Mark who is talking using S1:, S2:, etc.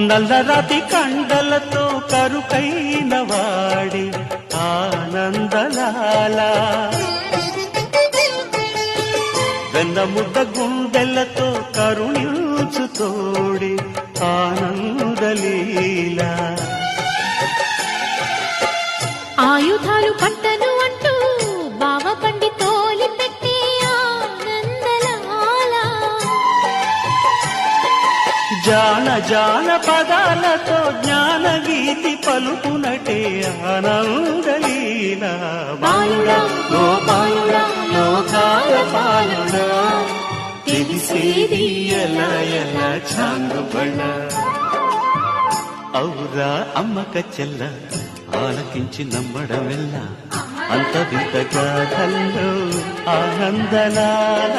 S1: నల్లరాతి కండలతో కరుకైన వాడి ఆనందలాల వెన్నముద్ద గుండెలతో కరుణించు తోడి ఆనందలీల
S2: ఆయుధాలు పట్టను అంటూ బావ బండి తోలి పెట్టి ఆనందలాల
S1: జాన జాన పదాలతో జ్ఞానగీతి పలుకునటే ఆనందలీల బాలుడా గోపాలుడా లోకాల పాలుడా తెలిసేది ఎలా ఎలా చాంగుబళ్ళ ఔరా అమ్మక చెల్ల ఆలకించి నమ్మడమెల్ల అంత వింత గాథల్లో ఆనందలాల